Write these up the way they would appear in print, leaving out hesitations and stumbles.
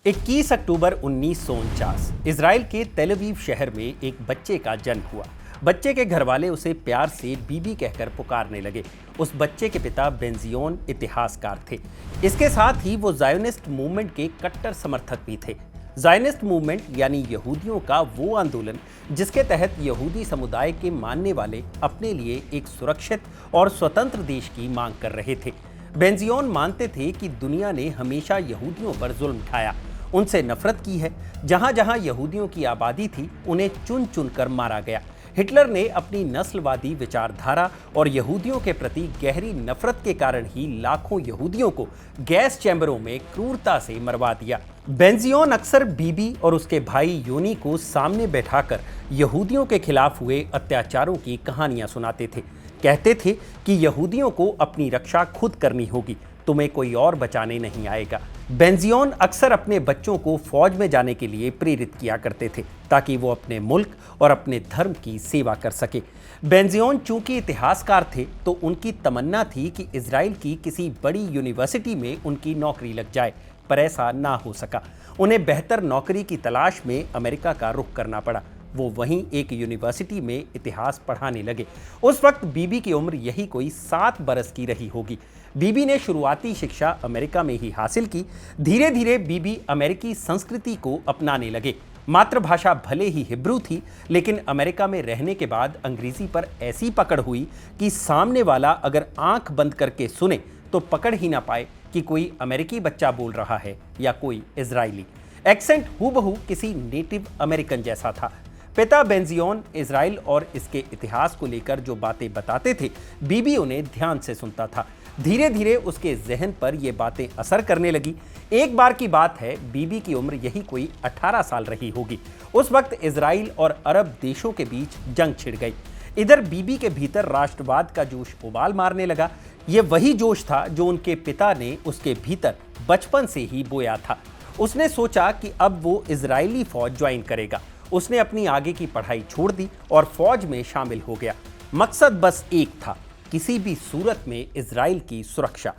21 अक्टूबर 1949 Israel के तेल अवीव शहर में एक बच्चे का जन्म हुआ। बच्चे के घर वाले उसे प्यार से बीबी कहकर पुकारने लगे। उस बच्चे के पिता बेंजियोन इतिहासकार थे। इसके साथ ही वो ज़ायोनिस्ट मूवमेंट के कट्टर समर्थक भी थे। ज़ायोनिस्ट मूवमेंट यानी यहूदियों का वो आंदोलन जिसके तहत यहूदी समुदाय के मानने वाले अपने लिए एक सुरक्षित और स्वतंत्र देश की मांग कर रहे थे। बेंजियोन मानते थे कि दुनिया ने हमेशा यहूदियों पर जुल्म ढाया, उनसे नफरत की है। जहां जहां यहूदियों की आबादी थी उन्हें चुन चुन कर मारा गया। हिटलर ने अपनी नस्लवादी विचारधारा और यहूदियों के प्रति गहरी नफरत के कारण ही लाखों यहूदियों को गैस चैम्बरों में क्रूरता से मरवा दिया। बेंजियोन अक्सर बीबी और उसके भाई योनी को सामने बैठाकर यहूदियों के खिलाफ हुए अत्याचारों की कहानियां सुनाते थे। कहते थे कि यहूदियों को अपनी रक्षा खुद करनी होगी, तुम्हें कोई और बचाने नहीं आएगा। बेंजियोन अक्सर अपने बच्चों को फौज में जाने के लिए प्रेरित किया करते थे ताकि वो अपने मुल्क और अपने धर्म की सेवा कर सके। बेंजियोन चूंकि इतिहासकार थे तो उनकी तमन्ना थी कि इजराइल की किसी बड़ी यूनिवर्सिटी में उनकी नौकरी लग जाए, पर ऐसा ना हो सका। उन्हें बेहतर नौकरी की तलाश में अमेरिका का रुख करना पड़ा। वो वहीं एक यूनिवर्सिटी में इतिहास पढ़ाने लगे। उस वक्त बीबी की उम्र यही कोई 7 बरस की रही होगी। बीबी ने शुरुआती शिक्षा अमेरिका में ही हासिल की। धीरे धीरे बीबी अमेरिकी संस्कृति को अपनाने लगे। मातृभाषा भले ही हिब्रू थी, लेकिन अमेरिका में रहने के बाद अंग्रेजी पर ऐसी पकड़ हुई कि सामने वाला अगर आंख बंद करके सुने तो पकड़ ही ना पाए कि कोई अमेरिकी बच्चा बोल रहा है या कोई इजरायली। एक्सेंट हूबहू किसी नेटिव अमेरिकन जैसा था। पिता बेंजियोन इजराइल और इसके इतिहास को लेकर जो बातें बताते थे, बीबी उन्हें ध्यान से सुनता था। धीरे धीरे उसके जहन पर ये बातें असर करने लगी। एक बार की बात है, बीबी की उम्र यही कोई 18 साल रही होगी। उस वक्त इजराइल और अरब देशों के बीच जंग छिड़ गई। इधर बीबी के भीतर राष्ट्रवाद का जोश उबाल मारने लगा। ये वही जोश था जो उनके पिता ने उसके भीतर बचपन से ही बोया था। उसने सोचा कि अब वो इजरायली फौज ज्वाइन करेगा। उसने अपनी आगे की पढ़ाई छोड़ दी और फौज में शामिल हो गया। मकसद बस एक था, किसी भी सूरत में इजराइल की सुरक्षा।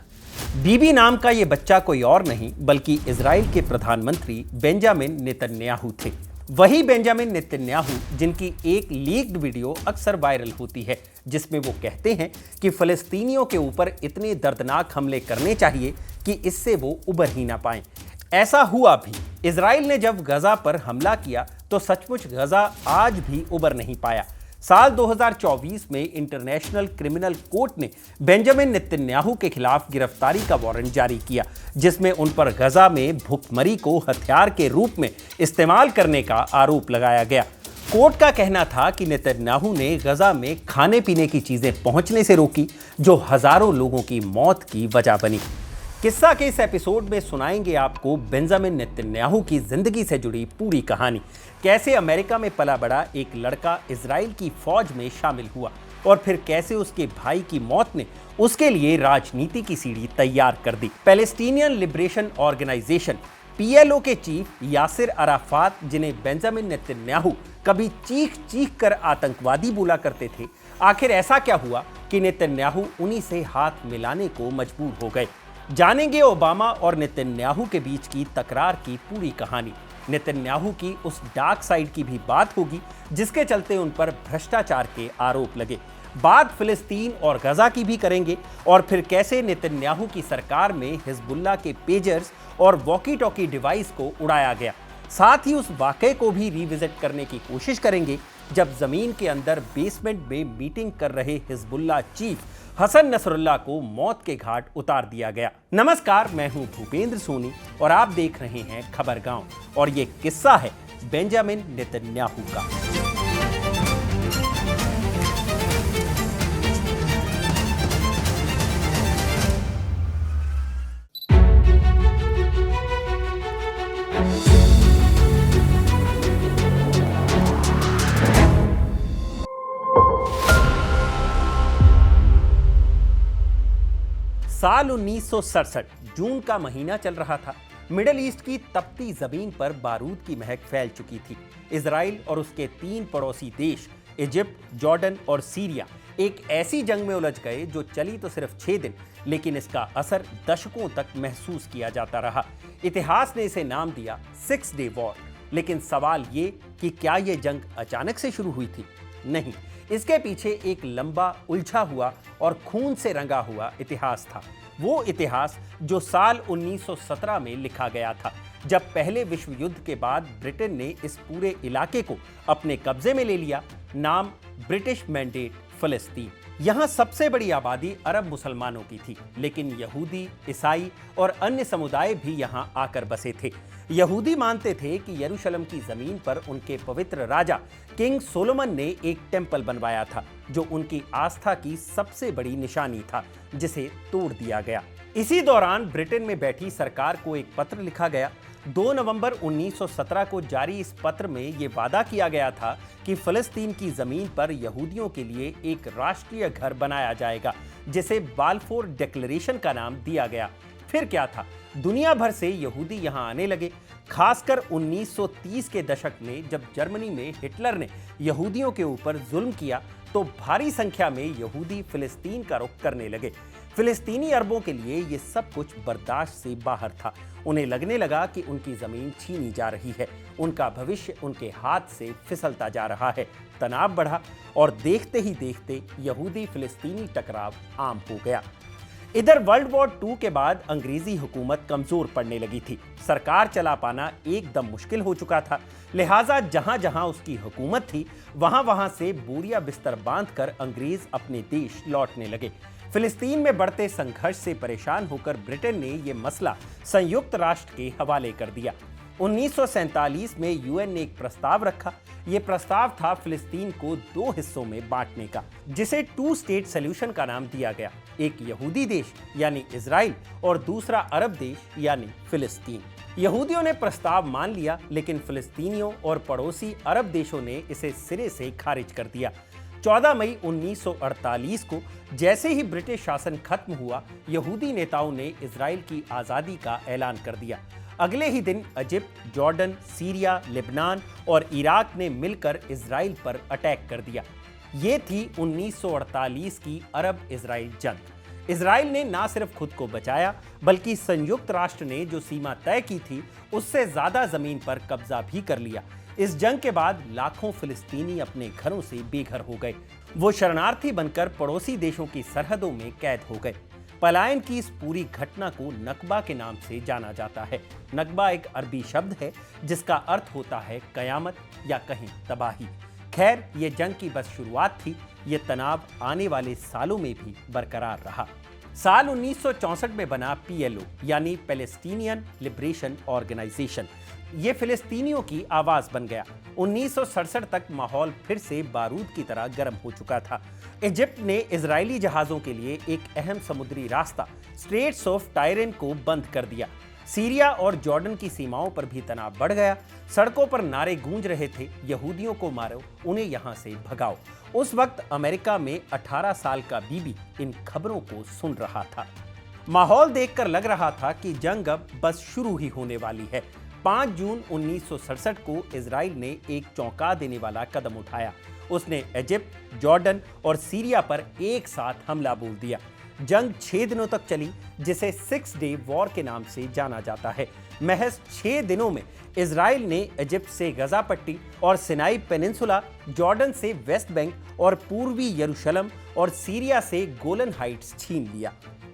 बीबी नाम का यह बच्चा कोई और नहीं बल्कि इजराइल के प्रधानमंत्री बेंजामिन नेतन्याहू थे। वही बेंजामिन नेतन्याहू जिनकी एक लीक्ड वीडियो अक्सर वायरल होती है, जिसमें वो कहते हैं कि फलस्तीनियों के ऊपर इतने दर्दनाक हमले करने चाहिए कि इससे वो उबर ही ना पाएं। ऐसा हुआ भी। इजराइल ने जब गजा पर हमला किया तो सचमुच गजा आज भी उबर नहीं पाया। साल 2024 में इंटरनेशनल क्रिमिनल कोर्ट ने बेंजामिन नेतन्याहू के खिलाफ गिरफ्तारी का वारंट जारी किया, जिसमें उन पर गजा में भुखमरी को हथियार के रूप में इस्तेमाल करने का आरोप लगाया गया। कोर्ट का कहना था कि नेतन्याहू ने गजा में खाने पीने की चीजें पहुंचने से रोकी, जो हजारों लोगों की मौत की वजह बनी। किस्सा के इस एपिसोड में सुनाएंगे आपको बेंजामिन नेतन्याहू की जिंदगी से जुड़ी पूरी कहानी। कैसे अमेरिका में पला बड़ा एक लड़का इजराइल की फौज में शामिल हुआ और फिर कैसे उसके भाई की मौत ने उसके लिए राजनीति की सीढ़ी तैयार कर दी। पैलेस्टीनियन लिबरेशन ऑर्गेनाइजेशन PLO के चीफ यासिर अराफात, जिन्हें बेंजामिन नेतन्याहू कभी चीख चीख कर आतंकवादी बोला करते थे, आखिर ऐसा क्या हुआ कि नेतन्याहू उन्हीं से हाथ मिलाने को मजबूर हो गए। जानेंगे ओबामा और नेतन्याहू के बीच की तकरार की पूरी कहानी। नेतन्याहू की उस डार्क साइड की भी बात होगी जिसके चलते उन पर भ्रष्टाचार के आरोप लगे। बात फिलिस्तीन और गजा की भी करेंगे और फिर कैसे नेतन्याहू की सरकार में हिजबुल्लाह के पेजर्स और वॉकी टॉकी डिवाइस को उड़ाया गया। साथ ही उस वाकये को भी रिविजिट करने की कोशिश करेंगे जब जमीन के अंदर बेसमेंट में मीटिंग कर रहे हिजबुल्लाह चीफ हसन नसरुल्लाह को मौत के घाट उतार दिया गया। नमस्कार, मैं हूं भूपेंद्र सोनी और आप देख रहे हैं खबरगांव, और ये किस्सा है बेंजामिन नेतन्याहू का। साल 1967 जून का महीना चल रहा था। मिडिल ईस्ट की तपती जमीन पर बारूद की महक फैल चुकी थी। इजराइल और उसके 3 पड़ोसी देश इजिप्ट, जॉर्डन और सीरिया एक ऐसी जंग में उलझ गए जो चली तो सिर्फ 6 दिन, लेकिन इसका असर दशकों तक महसूस किया जाता रहा। इतिहास ने इसे नाम दिया 6 डे वॉर। लेकिन सवाल ये कि क्या यह जंग अचानक से शुरू हुई थी? नहीं, इसके पीछे एक लंबा, उलझा हुआ और खून से रंगा हुआ इतिहास था। वो इतिहास जो साल 1917 में लिखा गया था, जब पहले विश्व युद्ध के बाद ब्रिटेन ने इस पूरे इलाके को अपने कब्जे में ले लिया। नाम ब्रिटिश मैंडेट फिलिस्तीन। यहाँ सबसे बड़ी आबादी अरब मुसलमानों की थी, लेकिन यहूदी, ईसाई और अन्य समुदाय भी यहाँ आकर बसे थे। यहूदी मानते थे कि यरूशलेम की जमीन पर उनके पवित्र राजा किंग सोलोमन ने एक टेंपल बनवाया था, जो उनकी आस्था की सबसे बड़ी निशानी था, जिसे तोड़ दिया गया। इसी दौरान ब्रिटेन में बैठी सरकार को एक पत्र लिखा गया। 2 नवंबर 1917 को जारी इस पत्र में यह वादा किया गया था कि फिलिस्तीन की जमीन पर यहूदियों के लिए एक राष्ट्रीय घर बनाया जाएगा, जिसे बाल्फोर डिक्लेरेशन का नाम दिया गया। फिर क्या था, दुनिया भर से यहूदी यहां आने लगे। खासकर 1930 के दशक में जब जर्मनी में हिटलर ने यहूदियों के ऊपर जुल्म किया, तो भारी संख्या में यहूदी फिलिस्तीन का रुख करने लगे। फिलिस्तीनी अरबों के लिए ये सब कुछ बर्दाश्त से बाहर था। उन्हें लगने लगा कि उनकी जमीन छीनी जा रही है, उनका भविष्य उनके हाथ से फिसलता जा रहा है। तनाव बढ़ा और देखते ही देखते यहूदी फिलिस्तीनी टकराव आम हो गया। इधर वर्ल्ड वॉर 2 के बाद अंग्रेजी हुकूमत कमजोर पड़ने लगी थी। सरकार चला पाना एकदम मुश्किल हो चुका था। लिहाजा जहां जहां उसकी हुकूमत थी, वहां वहां से बोरिया बिस्तर बांधकर अंग्रेज अपने देश लौटने लगे। फिलिस्तीन में बढ़ते संघर्ष से परेशान होकर ब्रिटेन ने यह मसला संयुक्त राष्ट्र के हवाले कर दिया। 1947 में यूएन ने एक प्रस्ताव रखा। यह प्रस्ताव था फिलिस्तीन को 2 हिस्सों में बांटने का, जिसे 2 स्टेट सॉल्यूशन का नाम दिया गया। एक यहूदी देश यानी इजराइल और दूसरा अरब देश यानी फिलिस्तीन। यहूदियों ने प्रस्ताव मान लिया, लेकिन फिलिस्तीनियों और पड़ोसी अरब देशों ने इसे सिरे से खारिज कर दिया। 14 मई 1948 को जैसे ही ब्रिटिश शासन खत्म हुआ, यहूदी नेताओं ने इजराइल की आज़ादी का ऐलान कर दिया। अगले ही दिन इजिप्ट, जॉर्डन, सीरिया, लेबनान और इराक ने मिलकर इजराइल पर अटैक कर दिया। ये थी 1948 की अरब इजराइल जंग। इजराइल ने ना सिर्फ खुद को बचाया, बल्कि संयुक्त राष्ट्र ने जो सीमा तय की थी, उससे ज्यादा जमीन पर कब्जा भी कर लिया। इस जंग के बाद लाखों फिलिस्तीनी अपने घरों से बेघर हो गए। वो शरणार्थी बनकर पड़ोसी देशों की सरहदों में कैद हो गए। पलायन की इस पूरी घटना को नकबा के नाम से जाना जाता है। नकबा एक अरबी शब्द है जिसका अर्थ होता है कयामत या कहीं तबाही। खैर, ये जंग की बस शुरुआत थी। ये तनाव आने वाले सालों में भी बरकरार रहा। साल 1964 में बना पीएलओ यानी पैलेस्टीनियन लिबरेशन ऑर्गेनाइजेशन। ये फिलिस्तीनियों की आवाज बन गया। 1967 तक माहौल फिर से बारूद की तरह गर्म हो चुका था। इजिप्ट ने इजरायली जहाजों के लिए एक अहम समुद्री रास्ता स्ट्रेट्स ऑफ टायरन को बंद कर दिया। सीरिया और जॉर्डन की सीमाओं पर भी तनाव बढ़ गया। सड़कों पर नारे गूंज रहे थे, यहूदियों को मारो, उन्हें यहां से भगाओ। उस वक्त अमेरिका में 18 साल का बीबी इन खबरों को सुन रहा था। माहौल देखकर लग रहा था कि जंग अब बस शुरू ही होने वाली है। 5 जून 1967 को इजराइल ने एक चौंका देने वाला कदम उठाया। उसने इजिप्ट, जॉर्डन और सीरिया पर एक साथ हमला बोल दिया। जंग 6 दिनों तक चली, जिसे 6 डे वॉर के नाम से जाना जाता है। महज 6 दिनों में इजराइल ने इजिप्ट से गजा पट्टी और सिनाई पेनिनसुला, जॉर्डन से वेस्ट बैंक और पूर्वी यरूशलेम और सीरिया से गोलन हाइट्स छीन लिया।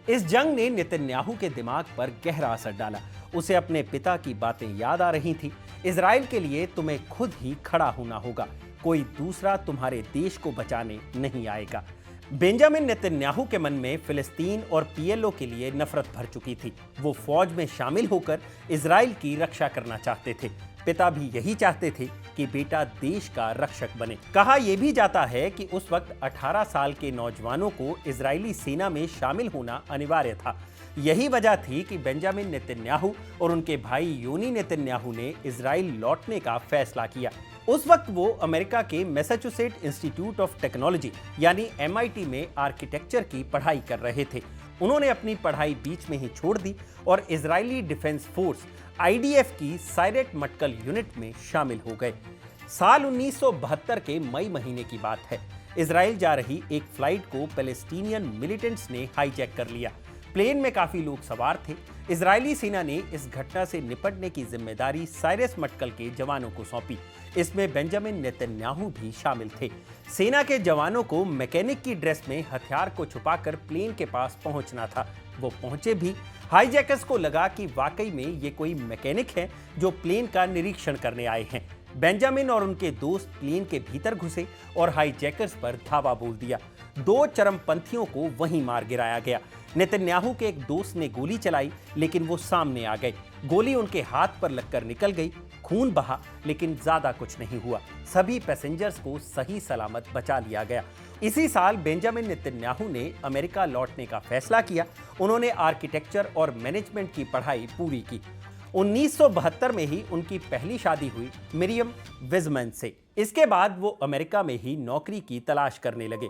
इस जंग ने नेतन्याहू के दिमाग पर गहरा असर डाला। उसे अपने पिता की बातें याद आ रही थी। इजराइल के लिए तुम्हें खुद ही खड़ा होना होगा, कोई दूसरा तुम्हारे देश को बचाने नहीं आएगा। बेंजामिन नेतन्याहू के मन में फिलिस्तीन और पीएलओ के लिए नफरत भर चुकी थी। वो फौज में शामिल होकर इजराइल की रक्षा करना चाहते थे। पिता भी यही चाहते थे कि बेटा देश का रक्षक बने। कहा यह भी जाता है कि उस वक्त 18 साल के नौजवानों को इजरायली सेना में शामिल होना अनिवार्य था। यही वजह थी कि बेंजामिन नेतन्याहू और उनके भाई योनी नेतन्याहू ने इजराइल लौटने का फैसला किया। उस वक्त वो अमेरिका के मैसाचुसेट्स इंस्टीट्यूट ऑफ टेक्नोलॉजी यानी MIT में आर्किटेक्चर की पढ़ाई कर रहे थे। उन्होंने अपनी पढ़ाई बीच में ही छोड़ दी और इजरायली डिफेंस फोर्स IDF की साइरेट मटकल यूनिट में शामिल हो गए। साल 1972 के मई महीने की बात है। इजराइल जा रही एक फ्लाइट को पैलेस्टीनियन मिलिटेंट्स ने हाईजैक कर लिया। प्लेन में काफी लोग सवार थे। इजरायली सेना ने इस घटना से निपटने की जिम्मेदारी साइरस मटकल के जवानों को सौंपी। इसमें बेंजामिन नेतन्याहू भी शामिल थे। सेना के जवानों को मैकेनिक की ड्रेस में हथियार को छुपाकर प्लेन के पास पहुंचना था। वो पहुंचे भी। हाईजैकर्स को लगा कि वाकई में ये कोई मैकेनिक है जो प्लेन का निरीक्षण करने आए हैं। बेंजामिन और उनके दोस्त प्लेन के भीतर घुसे और हाईजैकर्स पर धावा बोल दिया। 2 चरमपंथियों को वहीं मार गिराया गया। नेतन्याहू के एक दोस्त ने गोली चलाई, लेकिन वो सामने आ गए। गोली उनके हाथ पर लगकर निकल गई। खून बहा, लेकिन ज्यादा कुछ नहीं हुआ। सभी पैसेंजर्स को सही सलामत बचा लिया गया। इसी साल बेंजामिन नेतन्याहू ने अमेरिका लौटने का फैसला किया। उन्होंने आर्किटेक्चर और मैनेजमेंट की पढ़ाई पूरी की। 1972 में ही उनकी पहली शादी हुई मिरियम विजमैन से। इसके बाद वो अमेरिका में ही नौकरी की तलाश करने लगे।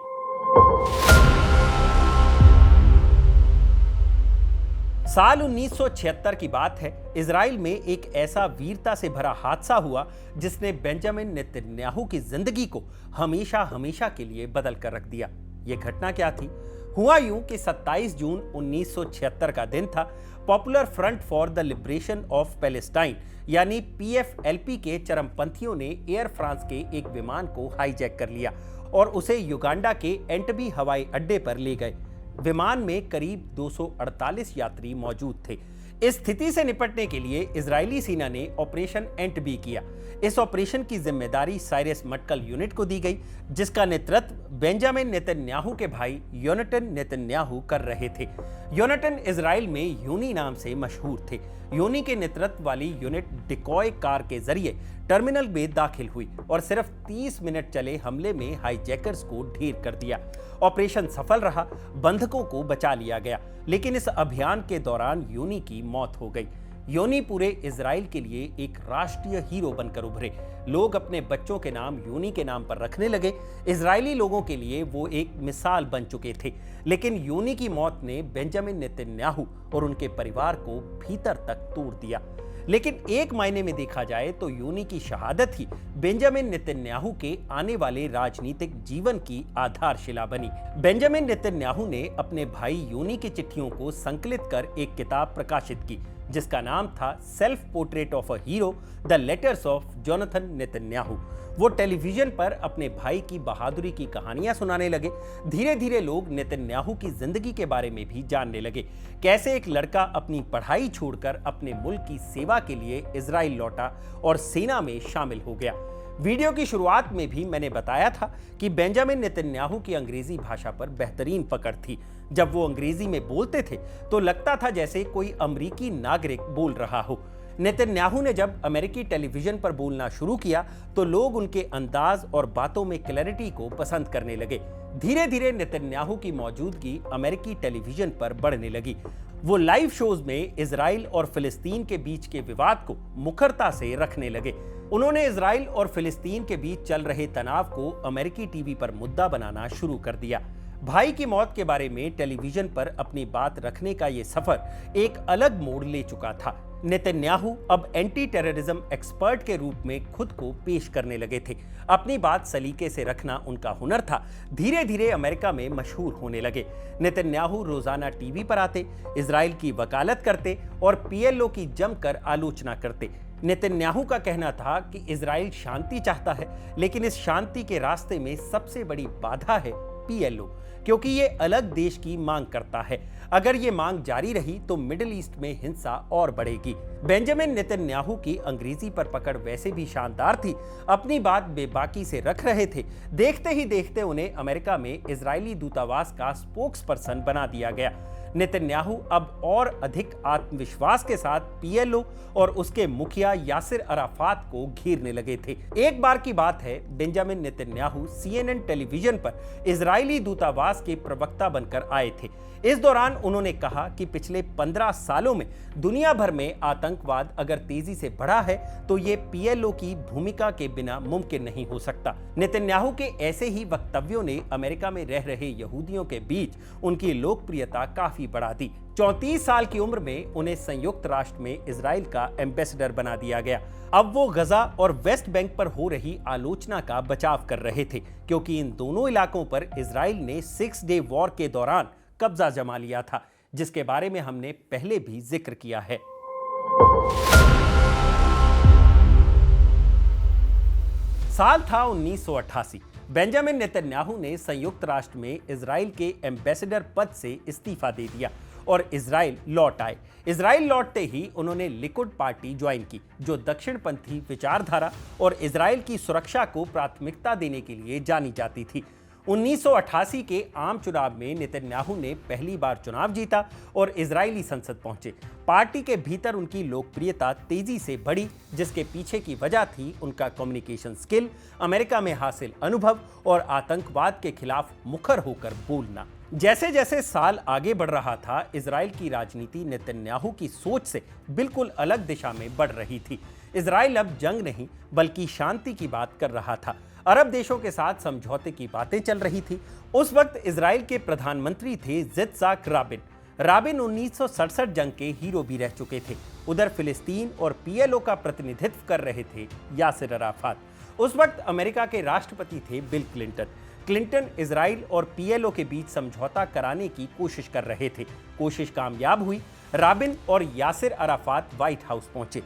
साल 1976 की बात है। इजराइल में एक ऐसा वीरता से भरा हादसा हुआ जिसने बेंजामिन नेतन्याहू की जिंदगी को हमेशा हमेशा के लिए बदल कर रख दिया। यह घटना क्या थी? हुआ यूं कि 27 जून 1976 का दिन था। Popular front for the liberation of Palestine यानी PFLP के चरमपंथियों ने एयर फ्रांस के एक विमान को हाईजैक कर लिया और उसे युगांडा के एंटबी हवाई अड्डे पर ले गए। विमान में करीब 248 यात्री मौजूद थे। इस स्थिति से निपटने के लिए इजरायली सेना ने ऑपरेशन एंटबी किया। इस ऑपरेशन की जिम्मेदारी साइरस मटकल यूनिट को दी गई, जिसका नेतृत्व बेंजामिन नेतन्याहू के भाई योनातान नेतन्याहू कर रहे थे। योनातान इजराइल में यूनी नाम से मशहूर थे। योनी के नेतृत्व वाली यूनिट डिकॉय कार के जरिए टर्मिनल में दाखिल हुई और सिर्फ 30 मिनट चले हमले में हाईजैकर्स को ढेर कर दिया। ऑपरेशन सफल रहा, बंधकों को बचा लिया गया, लेकिन इस अभियान के दौरान योनी की मौत हो गई। योनी पूरे इजराइल के लिए एक राष्ट्रीय हीरो बनकर उभरे। लोग अपने बच्चों के नाम योनी के नाम पर रखने लगे। इजरायली लोगों के लिए वो एक मिसाल बन चुके थे। लेकिन योनी की मौत ने बेंजामिन नेतन्याहू और उनके परिवार को भीतर तक तोड़ दिया। लेकिन एक मायने में देखा जाए तो योनी की शहादत ही बेंजामिन नेतन्याहू के आने वाले राजनीतिक जीवन की आधारशिला बनी। बेंजामिन नेतन्याहू ने अपने भाई योनी की चिट्ठियों को संकलित कर एक किताब प्रकाशित की, जिसका नाम था self portrait of a hero, the letters of Jonathan Netanyahu. वो टेलीविजन पर अपने भाई की बहादुरी की कहानियां सुनाने लगे। धीरे धीरे लोग नेतन्याहू की जिंदगी के बारे में भी जानने लगे। कैसे एक लड़का अपनी पढ़ाई छोड़कर अपने मुल्क की सेवा के लिए इजराइल लौटा और सेना में शामिल हो गया। वीडियो की शुरुआत में भी मैंने बताया था कि बेंजामिन नेतन्याहू की अंग्रेजी भाषा पर बेहतरीन पकड़ थी। जब वो अंग्रेजी में बोलते थे तो लगता था जैसे कोई अमेरिकी नागरिक बोल रहा हो। नेतन्याहू ने जब अमेरिकी टेलीविजन पर बोलना शुरू किया तो लोग उनके अंदाज और बातों में क्लैरिटी को पसंद करने लगे। धीरे धीरे नेतन्याहू की मौजूदगी अमेरिकी टेलीविजन पर बढ़ने लगी। वो लाइव शोज में इजराइल और फिलिस्तीन के बीच के विवाद को मुखरता से रखने लगे। उन्होंने इजराइल और फिलिस्तीन के बीच चल रहे तनाव को अमेरिकी टीवी पर मुद्दा बनाना शुरू कर दिया। भाई की मौत के बारे में टेलीविजन पर अपनी बात रखने का यह सफर एक अलग मोड़ ले चुका था। नेतन्याहू अब एंटी टेररिज्म एक्सपर्ट के रूप में खुद को पेश करने लगे थे। अपनी बात सलीके से रखना उनका हुनर था। धीरे धीरे अमेरिका में मशहूर होने लगे। नेतन्याहू रोजाना टीवी पर आते, इजराइल की वकालत करते और PLO की जमकर आलोचना करते। नेतन्याहू का कहना था कि इजराइल शांति चाहता है, लेकिन इस शांति के रास्ते में सबसे बड़ी बाधा है PLO, क्योंकि ये अलग देश की मांग करता है। अगर ये मांग जारी रही तो मिडिल ईस्ट में हिंसा और बढ़ेगी। बेंजामिन नेतन्याहू की अंग्रेजी पर पकड़ वैसे भी शानदार थी। अपनी बात बेबाकी से रख रहे थे। देखते ही देखते उन्हें अमेरिका में इजरायली दूतावास का स्पोक्स पर्सन बना दिया गया। नेतन्याहू अब और अधिक आत्मविश्वास के साथ PLO और उसके मुखिया यासिर अराफात को घेरने लगे थे। एक बार की बात है, बेंजामिन नेतन्याहू CNN टेलीविजन पर इजरायली दूतावास के प्रवक्ता बनकर आए थे। इस दौरान उन्होंने कहा कि पिछले 15 सालों में दुनिया भर में आतंकवाद अगर तेजी से बढ़ा है तो ये PLO की भूमिका के बिना मुमकिन नहीं हो सकता। नेतन्याहू के ऐसे ही वक्तव्यों ने अमेरिका में रह रहे यहूदियों के बीच उनकी लोकप्रियता काफी बढ़ा दी। 34 साल की उम्र में उन्हें संयुक्त राष्ट्र में इजराइल का एम्बेसडर बना दिया गया। अब वो गजा और वेस्ट बैंक पर हो रही आलोचना का बचाव कर रहे थे, क्योंकि इन दोनों इलाकों पर इजराइल ने 6 डे वॉर के दौरान कब्जा जमा लिया था। जिसके बारे में हमने पहले भी जिक्र किया है। साल था 1988। बेंजामिन नेतन्याहू ने संयुक्त राष्ट्र में इजराइल के एम्बेसडर पद से इस्तीफा दे दिया और इजराइल लौट आए। इजराइल लौटते ही उन्होंने लिकुड पार्टी ज्वाइन की, जो दक्षिणपंथी विचारधारा और इजराइल की सुरक्षा को प्राथमिकता देने के लिए जानी जाती थी। 1988 के आम चुनाव में नेतन्याहू ने पहली बार चुनाव जीता और इजरायली संसद पहुंचे। पार्टी के भीतर उनकी लोकप्रियता तेजी से बढ़ी, जिसके पीछे की वजह थी उनका कम्युनिकेशन स्किल, अमेरिका में हासिल अनुभव और आतंकवाद के खिलाफ मुखर होकर बोलना। जैसे जैसे साल आगे बढ़ रहा था, इजराइल की राजनीति नेतन्याहू की सोच से बिल्कुल अलग दिशा में बढ़ रही थी। इजराइल अब जंग नहीं बल्कि शांति की बात कर रहा था। अरब देशों के साथ समझौते की बातें चल रही थी। उस वक्त इजराइल के प्रधानमंत्री थे यित्ज़हाक राबिन। राबिन 1967 जंग के हीरो भी रह चुके थे। उधर फिलिस्तीन और पीएलओ का प्रतिनिधित्व कर रहे थे यासिर अराफात। उस वक्त अमेरिका के राष्ट्रपति थे बिल क्लिंटन। क्लिंटन इजराइल और पीएलओ के बीच समझौता कराने की कोशिश कर रहे थे। कोशिश कामयाब हुई। राबिन और यासिर अराफात व्हाइट हाउस पहुंचे।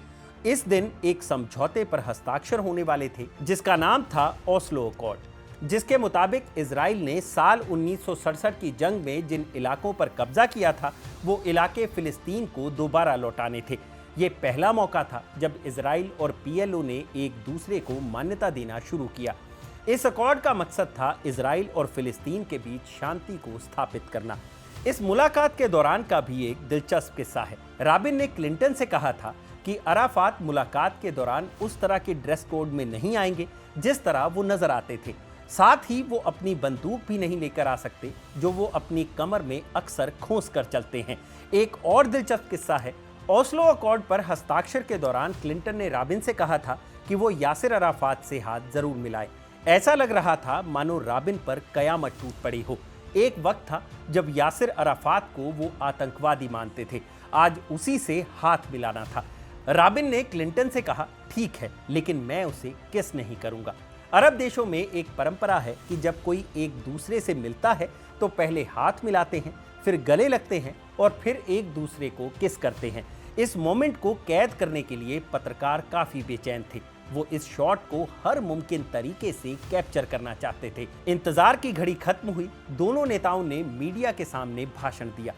इस दिन एक समझौते पर हस्ताक्षर होने वाले थे, जिसका नाम था ओस्लो अकॉर्ड, जिसके मुताबिक इजराइल ने साल 1967 की जंग में जिन इलाकों पर कब्जा किया था, वो इलाके फिलिस्तीन को दोबारा लौटाने थे। ये पहला मौका था जब इजराइल और पीएलओ ने एक दूसरे को मान्यता देना शुरू किया। इस अकॉर्ड का मकसद था इजराइल और फिलिस्तीन के बीच शांति को स्थापित करना। इस मुलाकात के दौरान का भी एक दिलचस्प किस्सा है। राबिन ने क्लिंटन से कहा था कि अराफात मुलाकात के दौरान उस तरह के ड्रेस कोड में नहीं आएंगे जिस तरह वो नजर आते थे। साथ ही वो अपनी बंदूक भी नहीं लेकर आ सकते, जो वो अपनी कमर में अक्सर खोस कर चलते हैं। एक और दिलचस्प किस्सा है। ओस्लो अकॉर्ड पर हस्ताक्षर के दौरान क्लिंटन ने राबिन से कहा था कि वो यासिर अराफात से हाथ जरूर मिलाए। ऐसा लग रहा था मानो राबिन पर कयामत टूट पड़ी हो। एक वक्त था जब यासिर अराफात को वो आतंकवादी मानते थे, आज उसी से हाथ मिलाना था। राबिन ने क्लिंटन से कहा, ठीक है, लेकिन मैं उसे किस नहीं करूंगा। अरब देशों में एक परंपरा है कि जब कोई एक दूसरे से मिलता है तो पहले हाथ मिलाते हैं, फिर गले लगते हैं और फिर एक दूसरे को किस करते हैं। इस मोमेंट को कैद करने के लिए पत्रकार काफी बेचैन थे। वो इस शॉट को हर मुमकिन तरीके से कैप्चर करना चाहते थे। इंतजार की घड़ी खत्म हुई। दोनों नेताओं ने मीडिया के सामने भाषण दिया।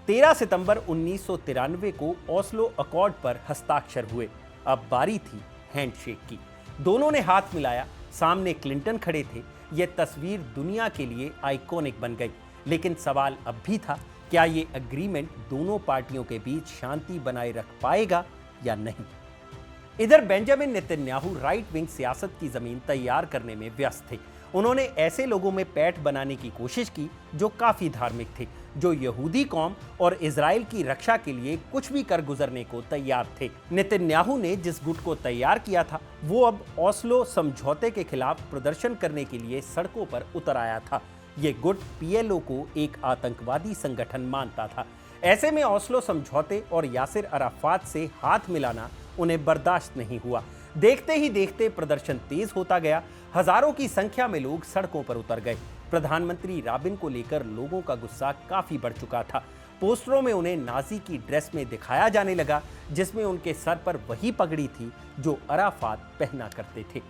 13 सितंबर 1993 को ओस्लो अकॉर्ड पर हस्ताक्षर हुए। अब बारी थी हैंडशेक की। दोनों ने हाथ मिलाया। सामने क्लिंटन खड़े थे। यह तस्वीर दुनिया के लिए आइकॉनिक बन गई। लेकिन सवाल अब भी था, क्या ये एग्रीमेंट दोनों पार्टियों के बीच शांति बनाए रख पाएगा या नहीं। इधर बेंजामिन नेतन्याहू राइट विंग सियासत की जमीन तैयार करने में व्यस्त थे। उन्होंने ऐसे लोगों में पैठ बनाने की कोशिश की जो काफी धार्मिक थे, जो यहूदी कौम और इजराइल की रक्षा के लिए कुछ भी कर गुजरने को तैयार थे। नेतन्याहू ने जिस गुट को तैयार किया था, वो अब ओस्लो समझौते के खिलाफ प्रदर्शन करने के लिए सड़कों पर उतर आया था। ये गुट पीएलओ को एक आतंकवादी संगठन मानता था। ऐसे में ओस्लो समझौते और यासिर अराफात से हाथ मिलाना उन्हें बर्दाश्त नहीं हुआ। देखते ही देखते प्रदर्शन तेज होता गया। हजारों की संख्या में लोग सड़कों पर उतर गए। प्रधानमंत्री राबिन को लेकर लोगों का गुस्सा काफी बढ़ चुका था। पोस्टरों में उन्हें नाजी की ड्रेस में दिखाया जाने लगा, जिसमें उनके सर पर वही पगड़ी थी जो अराफात पहना करते थे।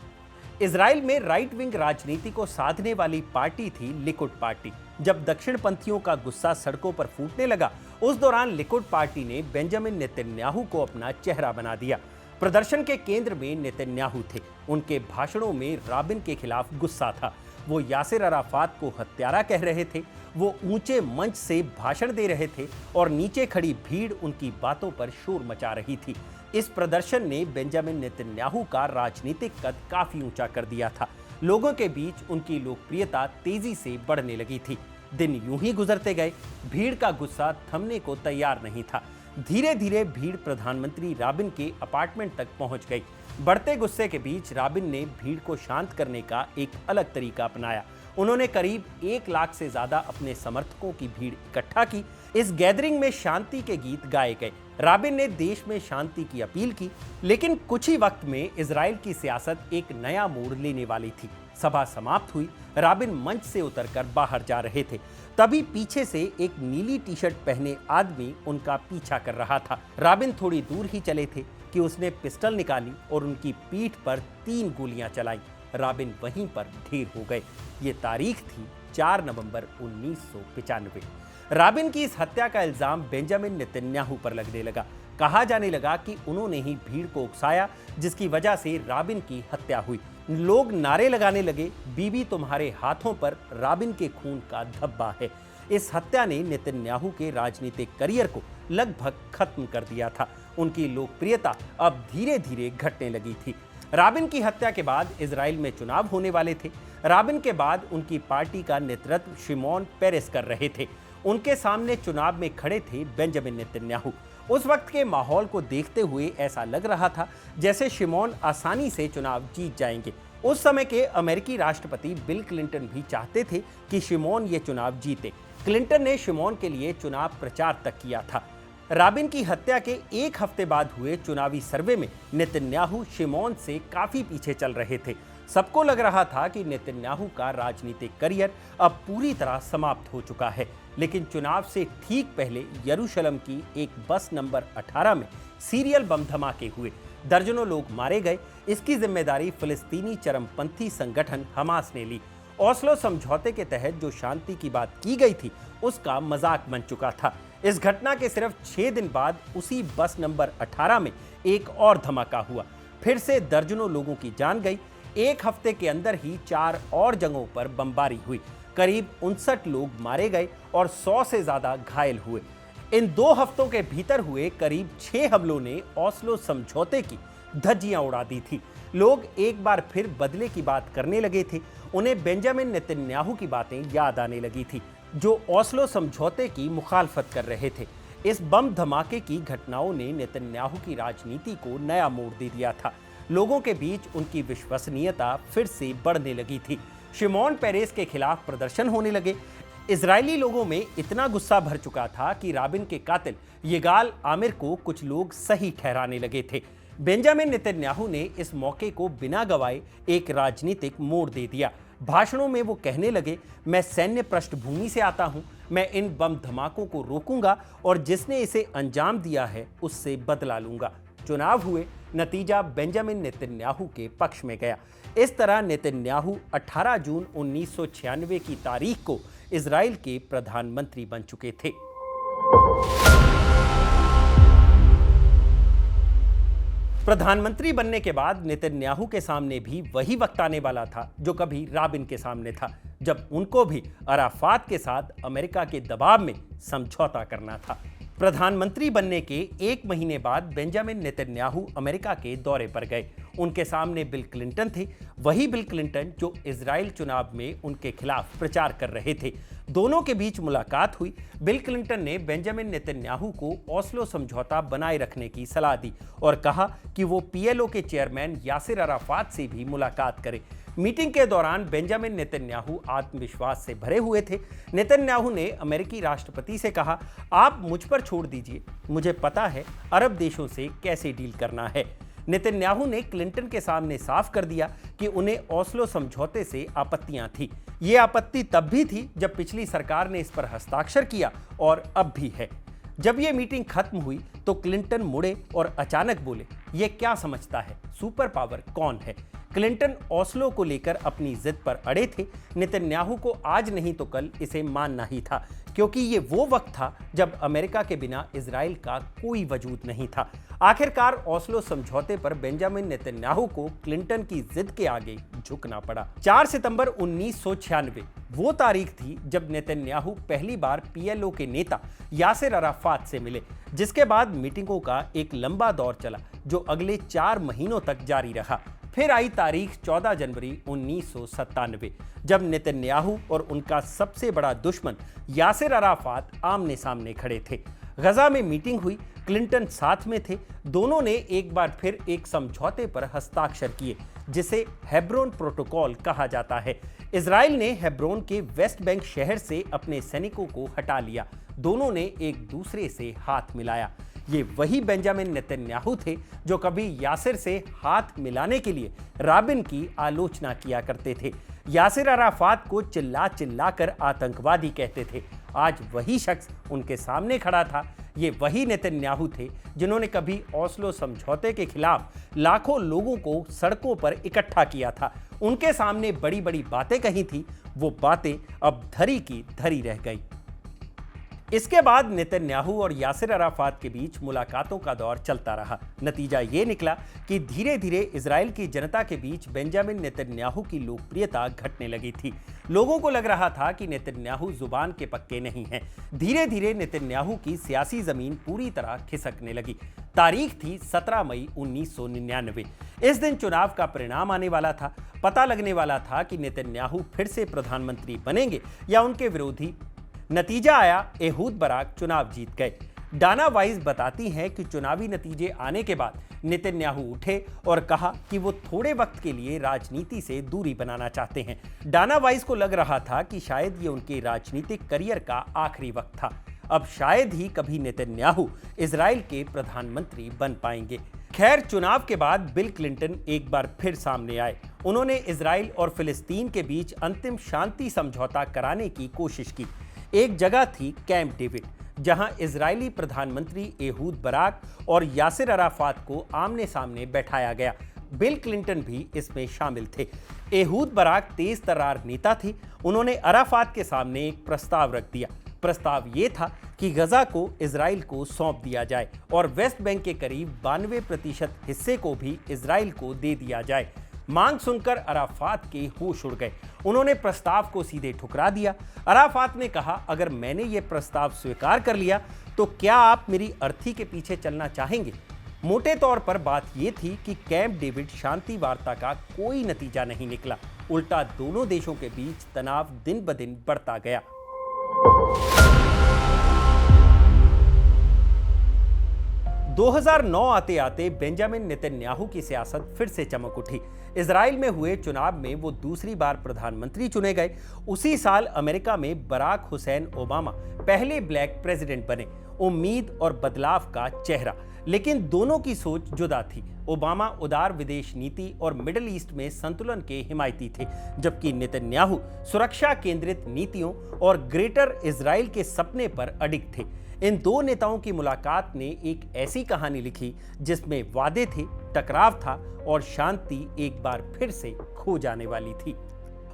इजराइल में राइट विंग राजनीति को साधने वाली पार्टी थी लिकुड पार्टी। जब दक्षिणपंथियों का गुस्सा सड़कों पर फूटने लगा, उस दौरान लिकुड पार्टी ने बेंजामिन नेतन्याहू को अपना चेहरा बना दिया। प्रदर्शन के केंद्र में नेतन्याहू थे। उनके भाषणों में राबिन के खिलाफ गुस्सा था। वो यासिर अराफात को हत्यारा कह रहे थे। वो ऊंचे मंच से भाषण दे रहे थे और नीचे खड़ी भीड़ उनकी बातों पर शोर मचा रही थी। इस प्रदर्शन ने बेंजामिन नेतन्याहू का राजनीतिक कद काफी ऊंचा कर दिया था। लोगों के बीच उनकी लोकप्रियता तेजी से बढ़ने लगी थी। दिन यूं ही गुजरते गए। भीड़ का गुस्सा थमने को तैयार नहीं था। धीरे धीरे भीड़ प्रधानमंत्री राबिन के अपार्टमेंट तक पहुंच गई। बढ़ते गुस्से के बीच राबिन ने भीड़ को शांत करने का एक अलग तरीका अपनाया। उन्होंने करीब 1 लाख से ज्यादा अपने समर्थकों की भीड़ इकट्ठा की। इस गैदरिंग में शांति के गीत गाए गए। राबिन ने देश में शांति की अपील की, लेकिन कुछ ही वक्त में इजराइल की सियासत एक नया मोड़ लेने वाली थी। सभा समाप्त हुई, राबिन मंच से उतरकर बाहर जा रहे थे, तभी पीछे से एक नीली टी शर्ट पहने आदमी उनका पीछा कर रहा था। राबिन थोड़ी दूर ही चले थे कि उसने पिस्टल निकाली और उनकी पीठ पर 3 गोलियां चलाई। राबिन वहीं पर ढेर हो गए। ये तारीख थी 4 नवंबर 1995। राबिन की इस हत्या का इल्जाम बेंजामिन नेतन्याहू पर लगने लगा। कहा जाने लगा कि उन्होंने ही भीड़ को उकसाया, जिसकी वजह से राबिन की हत्या हुई। लोग नारे लगाने लगे, बीबी तुम्हारे हाथों पर राबिन के खून का धब्बा है। इस हत्या ने नेतन्याहू के राजनीतिक करियर को लगभग खत्म कर दिया था। उनकी लोकप्रियता अब धीरे धीरे घटने लगी थी। राबिन की हत्या के बाद इजराइल में चुनाव होने वाले थे। राबिन के बाद उनकी पार्टी का नेतृत्व शिमोन पेरेस कर रहे थे। उनके सामने चुनाव में खड़े थे बेंजामिन नेतन्याहू। उस वक्त के माहौल को देखते हुए ऐसा लग रहा था जैसे शिमोन आसानी से चुनाव जीत जाएंगे। उस समय के अमेरिकी राष्ट्रपति बिल क्लिंटन भी चाहते थे कि शिमोन ये चुनाव जीते। क्लिंटन ने शिमोन के लिए चुनाव प्रचार तक किया था। राबिन की हत्या के 1 हफ्ते बाद हुए चुनावी सर्वे में नेतन्याहू शिमोन से काफी पीछे चल रहे थे। सबको लग रहा था कि नेतन्याहू का राजनीतिक करियर अब पूरी तरह समाप्त हो चुका है। लेकिन चुनाव से ठीक पहले यरूशलेम की एक बस नंबर 18 में सीरियल बम धमाके हुए, दर्जनों लोग मारे गए। इसकी जिम्मेदारी फिलिस्तीनी चरमपंथी संगठन हमास ने ली। ओस्लो समझौते के तहत जो शांति की बात की गई थी, उसका मजाक बन चुका था। इस घटना के सिर्फ 6 दिन बाद उसी बस नंबर 18 में एक और धमाका हुआ। फिर से दर्जनों लोगों की जान गई। 1 हफ्ते के अंदर ही 4 और जगहों पर बमबारी हुई। करीब 59 लोग मारे गए और 100 से ज्यादा घायल हुए। इन 2 हफ्तों के भीतर हुए करीब 6 हमलों ने ओस्लो समझौते की धज्जियां उड़ा दी थी। लोग एक बार फिर बदले की बात करने लगे थे। उन्हें बेंजामिन नेतन्याहू की बातें याद आने लगी थी, जो ओस्लो समझौते की मुखालफत कर रहे थे। इस बम धमाके की घटनाओं ने नेतन्याहू की राजनीति को नया मोड़ दे दिया था। लोगों के बीच उनकी विश्वसनीयता फिर से बढ़ने लगी थी। शिमोन पेरेस के खिलाफ प्रदर्शन होने लगे। इजरायली लोगों में इतना गुस्सा भर चुका था कि राबिन के कातिल यिगाल आमिर को कुछ लोग सही ठहराने लगे थे। बेंजामिन नेतन्याहू ने इस मौके को बिना गवाए एक राजनीतिक मोड़ दे दिया। भाषणों में वो कहने लगे, मैं सैन्य पृष्ठभूमि से आता हूं, मैं इन बम धमाकों को रोकूंगा और जिसने इसे अंजाम दिया है उससे बदला लूंगा। चुनाव हुए, नतीजा बेंजामिन नेतन्याहू के पक्ष में गया। इस तरह नेतन्याहू 18 जून 1996 की तारीख को इजराइल के प्रधानमंत्री बन चुके थे। प्रधानमंत्री बनने के बाद नेतन्याहू के सामने भी वही वक्त आने वाला था जो कभी राबिन के सामने था, जब उनको भी अराफात के साथ अमेरिका के दबाव में समझौता करना था। प्रधानमंत्री बनने के 1 महीने बाद बेंजामिन नेतन्याहू अमेरिका के दौरे पर गए। उनके सामने बिल क्लिंटन थे, वही बिल क्लिंटन जो इजराइल चुनाव में उनके खिलाफ प्रचार कर रहे थे। दोनों के बीच मुलाकात हुई। बिल क्लिंटन ने बेंजामिन नेतन्याहू को ओस्लो समझौता बनाए रखने की सलाह दी और कहा कि वो पीएलओ के चेयरमैन यासिर अराफात से भी मुलाकात करें। मीटिंग के दौरान बेंजामिन नेतन्याहू आत्मविश्वास से भरे हुए थे। नेतन्याहू ने अमेरिकी राष्ट्रपति से कहा, आप मुझ पर छोड़ दीजिए, मुझे पता है अरब देशों से कैसे डील करना है। नेतन्याहू ने क्लिंटन के सामने साफ कर दिया कि उन्हें ओस्लो समझौते से आपत्तियां थी। ये आपत्ति तब भी थी जब पिछली सरकार ने इस पर हस्ताक्षर किया और अब भी है। जब ये मीटिंग खत्म हुई तो क्लिंटन मुड़े और अचानक बोले, ये क्या समझता है सुपर पावर कौन है। क्लिंटन ओस्लो को लेकर अपनी जिद पर अड़े थे। नेतन्याहू को आज नहीं तो कल इसे मानना ही था, क्योंकि ये वो वक्त था जब अमेरिका के बिना इजराइल का कोई वजूद नहीं था। आखिरकार ओस्लो समझौते पर बेंजामिन नेतन्याहू को क्लिंटन की जिद के आगे झुकना पड़ा। 4 सितंबर 1996 वो तारीख थी जब नेतन्याहू पहली बार पीएलओ के नेता यासिर अराफात से मिले, जिसके बाद मीटिंगों का एक लंबा दौर चला जो अगले 4 महीनों तक जारी रहा। फिर आई तारीख 14 जनवरी 1997, जब नेतन्याहू और उनका सबसे बड़ा दुश्मन यासिर अराफात आमने सामने खड़े थे। गजा में मीटिंग हुई, क्लिंटन साथ में थे। दोनों ने एक बार फिर एक समझौते पर हस्ताक्षर किए, जिसे हेब्रोन प्रोटोकॉल कहा जाता है। इजराइल ने हेब्रोन के वेस्ट बैंक शहर से अपने सैनिकों को हटा लिया। दोनों ने एक दूसरे से हाथ मिलाया। ये वही बेंजामिन नेतन्याहू थे जो कभी यासिर से हाथ मिलाने के लिए राबिन की आलोचना किया करते थे। यासिर अराफात को चिल्ला चिल्ला कर आतंकवादी कहते थे। आज वही शख्स उनके सामने खड़ा था। ये वही नेतन्याहू थे जिन्होंने कभी ओस्लो समझौते के खिलाफ लाखों लोगों को सड़कों पर इकट्ठा किया था। उनके सामने बड़ी बड़ी बातें कही थी, वो बातें अब धरी की धरी रह गई। इसके बाद नेतन्याहू और यासिर अराफात के बीच मुलाकातों का दौर चलता रहा। नतीजा ये निकला कि धीरे धीरे इजराइल की जनता के बीच बेंजामिन नेतन्याहू की लोकप्रियता घटने लगी थी। लोगों को लग रहा था कि नेतन्याहू जुबान के पक्के नहीं हैं। धीरे धीरे नेतन्याहू की सियासी जमीन पूरी तरह खिसकने लगी। तारीख थी 17 मई 1999। इस दिन चुनाव का परिणाम आने वाला था। पता लगने वाला था कि नेतन्याहू फिर से प्रधानमंत्री बनेंगे या उनके विरोधी। नतीजा आया, एहूद बराक चुनाव जीत गए। डाना वाइस बताती हैं कि चुनावी नतीजे आने के बाद नेतन्याहू उठे और कहा कि वो थोड़े वक्त के लिए राजनीति से दूरी बनाना चाहते हैं। डाना वाइस को लग रहा था कि शायद ये उनके राजनीतिक करियर का आखिरी वक्त था। अब शायद ही कभी नेतन्याहू इजराइल के प्रधानमंत्री बन पाएंगे। खैर, चुनाव के बाद बिल क्लिंटन एक बार फिर सामने आए। उन्होंने इजराइल और फिलिस्तीन के बीच अंतिम शांति समझौता कराने की कोशिश की। एक जगह थी कैंप डेविड, जहां इजरायली प्रधानमंत्री एहूद बराक और यासिर अराफात को आमने सामने बैठाया गया। बिल क्लिंटन भी इसमें शामिल थे। एहूद बराक तेज तर्रार नेता थे। उन्होंने अराफात के सामने एक प्रस्ताव रख दिया। प्रस्ताव ये था कि गजा को इजराइल को सौंप दिया जाए और वेस्ट बैंक के करीब 92% हिस्से को भी इजराइल को दे दिया जाए। मांग सुनकर अराफात के होश उड़ गए। उन्होंने प्रस्ताव को सीधे ठुकरा दिया। अराफात ने कहा, अगर मैंने ये प्रस्ताव स्वीकार कर लिया तो क्या आप मेरी अर्थी के पीछे चलना चाहेंगे? मोटे तौर पर बात यह थी कि कैंप डेविड शांति वार्ता का कोई नतीजा नहीं निकला। उल्टा दोनों देशों के बीच तनाव दिन ब दिन बढ़ता गया। 2009 आते आते बेंजामिन नेतन्याहू की सियासत फिर से चमक उठी। इजराइल में हुए चुनाव में वो दूसरी बार प्रधानमंत्री चुने गए। उसी साल अमेरिका में बराक हुसैन ओबामा पहले ब्लैक प्रेसिडेंट बने। उम्मीद और बदलाव का चेहरा, लेकिन दोनों की सोच जुदा थी। ओबामा उदार विदेश नीति और मिडिल ईस्ट में संतुलन के हिमायती थे, जबकि नेतन्याहू सुरक्षा केंद्रित नीतियों और ग्रेटर इजराइल के सपने पर अडिग थे। इन दो नेताओं की मुलाकात ने एक ऐसी कहानी लिखी जिसमें वादे थे, टकराव था और शांति एक बार फिर से खो जाने वाली थी।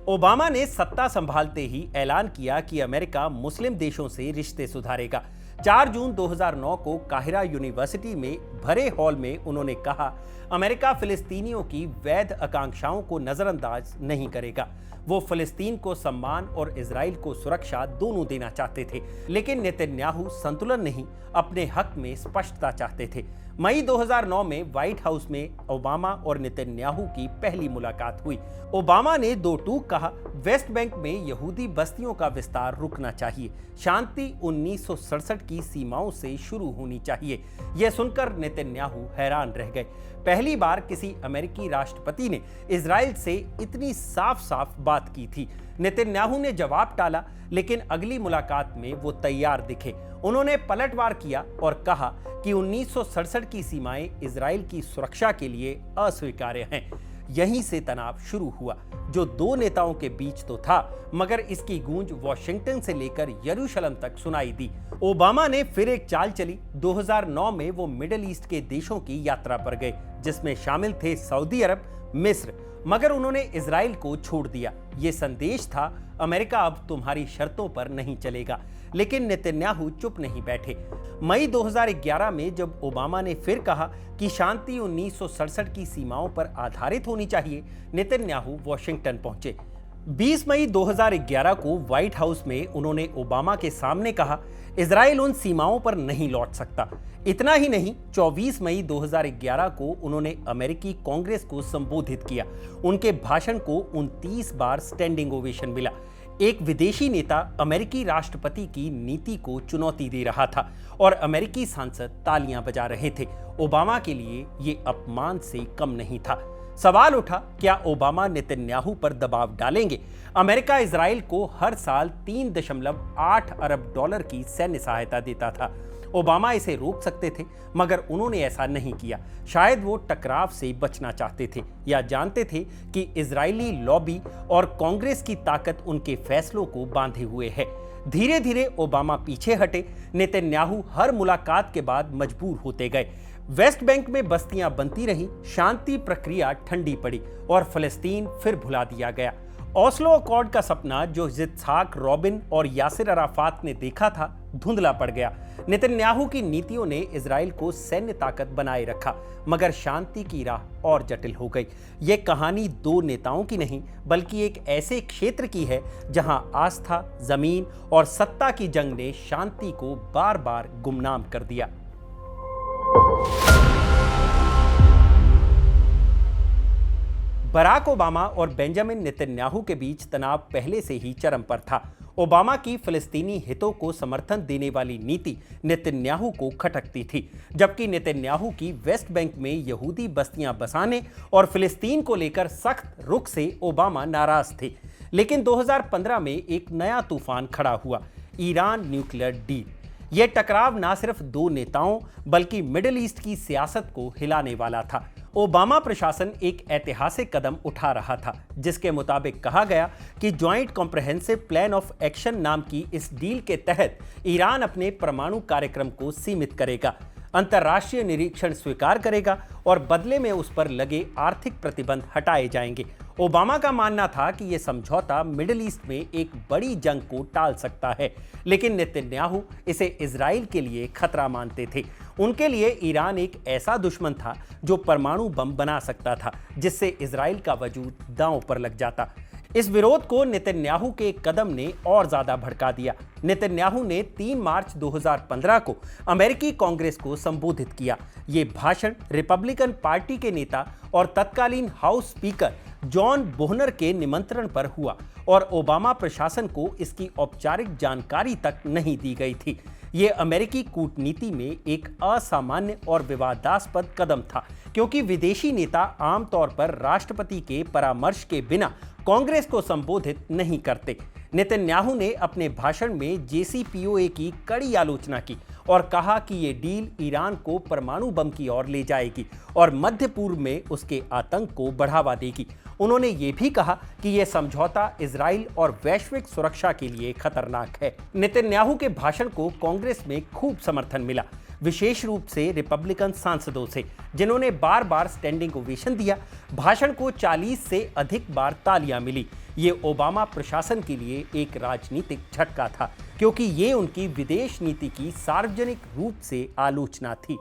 ओबामा ने सत्ता संभालते ही ऐलान किया कि अमेरिका मुस्लिम देशों से रिश्ते सुधारेगा। 4 जून 2009 को काहिरा यूनिवर्सिटी में भरे हॉल में उन्होंने कहा, अमेरिका फिलिस्तीनियों की वैध आकांक्षाओं को नजरअंदाज नहीं करेगा। वो फिलिस्तीन को सम्मान और इजराइल को सुरक्षा दोनों देना चाहते थे, लेकिन नेतन्याहू संतुलन नहीं, अपने हक में स्पष्टता चाहते थे। मई 2009 में व्हाइट हाउस में ओबामा और नेतन्याहू की पहली मुलाकात हुई। ओबामा ने दो टूक कहा, वेस्ट बैंक में यहूदी बस्तियों का विस्तार रुकना चाहिए, शांति 1967 की सीमाओं से शुरू होनी चाहिए। यह सुनकर नेतन्याहू हैरान रह गए। पहली बार किसी अमेरिकी राष्ट्रपति ने इजराइल से इतनी साफ साफ बात की थी। नेतन्याहू ने जवाब टाला, लेकिन अगली मुलाकात में वो तैयार दिखे। उन्होंने पलटवार किया और कहा कि 1967 की सीमाएं इजराइल की सुरक्षा के लिए अस्वीकार्य हैं। यहीं से तनाव शुरू हुआ, जो दो नेताओं के बीच तो था, मगर इसकी गूंज वॉशिंगटन से लेकर यरूशलेम तक सुनाई दी। ओबामा ने फिर एक चाल चली। 2009 में वो मिडिल ईस्ट के देशों की यात्रा पर गए, जिसमें शामिल थे सऊदी अरब, मिस्र, मगर उन्होंने इजराइल को छोड़ दिया। ये संदेश था, अमेरिका अब तुम्हारी शर्तों पर नहीं चलेगा। लेकिन नेतन्याहू चुप नहीं बैठे। मई 2011 में जब ओबामा ने फिर कहा कि शांति 1967 की सीमाओं पर आधारित होनी चाहिए, नेतन्याहू वॉशिंगटन पहुंचे। 20 मई 2011 को व्हाइट हाउस में उन्होंने ओबामा के सामने कहा, इजराइल उन सीमाओं पर नहीं लौट सकता। इतना ही नहीं, 24 मई 2011 को उन्होंने अमेरिकी कांग्रेस को संबोधित किया। उनके भाषण को 29 बार स्टैंडिंग ओवेशन मिला। एक विदेशी नेता अमेरिकी राष्ट्रपति की नीति को चुनौती दे रहा था और अमेरिकी सांसद तालियां बजा रहे थे। ओबामा के लिए ये अपमान से कम नहीं था। सवाल उठा, क्या ओबामा नेतन्याहू पर दबाव डालेंगे? अमेरिका इजराइल को हर साल 3.8 अरब डॉलर की सैन्य सहायता देता था। ओबामा इसे रोक सकते थे, मगर उन्होंने ऐसा नहीं किया। शायद वो टकराव से बचना चाहते थे या जानते थे कि इजरायली लॉबी और कांग्रेस की ताकत उनके फैसलों को बांधे हुए है। धीरे धीरे ओबामा पीछे हटे। नेतन्याहू हर मुलाकात के बाद मजबूर होते गए। वेस्ट बैंक में बस्तियां बनती रहीं, शांति प्रक्रिया ठंडी पड़ी और फिलिस्तीन फिर भुला दिया गया। ओस्लो अकॉर्ड का सपना जो इत्साक रॉबिन और यासिर अराफात ने देखा था, धुंधला पड़ गया। नेतन्याहू की नीतियों ने इजराइल को सैन्य ताकत बनाए रखा, मगर शांति की राह और जटिल हो गई। ये कहानी दो नेताओं की नहीं, बल्कि एक ऐसे क्षेत्र की है जहां आस्था, जमीन और सत्ता की जंग ने शांति को बार बार गुमनाम कर दिया। बराक ओबामा और बेंजामिन नेतन्याहू के बीच तनाव पहले से ही चरम पर था। ओबामा की फिलिस्तीनी हितों को समर्थन देने वाली नीति नेतन्याहू को खटकती थी, जबकि नेतन्याहू की वेस्ट बैंक में यहूदी बस्तियां बसाने और फिलिस्तीन को लेकर सख्त रुख से ओबामा नाराज थे। लेकिन 2015 में एक नया तूफान खड़ा हुआ, ईरान न्यूक्लियर डील। यह टकराव न सिर्फ दो नेताओं बल्कि मिडिल ईस्ट की सियासत को हिलाने वाला था। ओबामा प्रशासन एक ऐतिहासिक कदम उठा रहा था, जिसके मुताबिक कहा गया कि joint comprehensive plan of action नाम की इस डील के तहत ईरान अपने परमाणु कार्यक्रम को सीमित करेगा, अंतर्राष्ट्रीय निरीक्षण स्वीकार करेगा और बदले में उस पर लगे आर्थिक प्रतिबंध हटाए जाएंगे। ओबामा का मानना था कि यह समझौता मिडिल ईस्ट में एक बड़ी जंग को टाल सकता है, लेकिन नेतन्याहू इसे इजराइल के लिए खतरा मानते थे। उनके लिए ईरान एक ऐसा दुश्मन था जो परमाणु बम बना सकता था, जिससे इजराइल का वजूद दांव पर लग जाता। इस विरोध को नेतन्याहू के एक कदम ने और ज्यादा भड़का दिया। नेतन्याहू ने 3 मार्च 2015 को अमेरिकी कांग्रेस को संबोधित किया। ये भाषण रिपब्लिकन पार्टी के नेता और तत्कालीन हाउस स्पीकर जॉन बोहनर के निमंत्रण पर हुआ और ओबामा प्रशासन को इसकी औपचारिक जानकारी तक नहीं दी गई थी। ये अमेरिकी कूटनीति में एक असामान्य और विवादास्पद कदम था, क्योंकि विदेशी नेता आमतौर पर राष्ट्रपति के परामर्श के बिना कांग्रेस को संबोधित नहीं करते। नेतन्याहू ने अपने भाषण में JCPOA की कड़ी आलोचना की और कहा कि ये डील ईरान को परमाणु बम की ओर ले जाएगी और मध्य पूर्व में उसके आतंक को बढ़ावा देगी। उन्होंने ये भी कहा कि यह समझौता इजराइल और वैश्विक सुरक्षा के लिए खतरनाक है। नेतन्याहू के भाषण को कांग्रेस में खूब समर्थन मिला, विशेष रूप से रिपब्लिकन सांसदों से, जिन्होंने बार बार स्टैंडिंग ओवेशन दिया। भाषण को 40 से अधिक बार तालियां मिली। ये ओबामा प्रशासन के लिए एक राजनीतिक झटका था, क्योंकि ये उनकी विदेश नीति की सार्वजनिक रूप से आलोचना थी।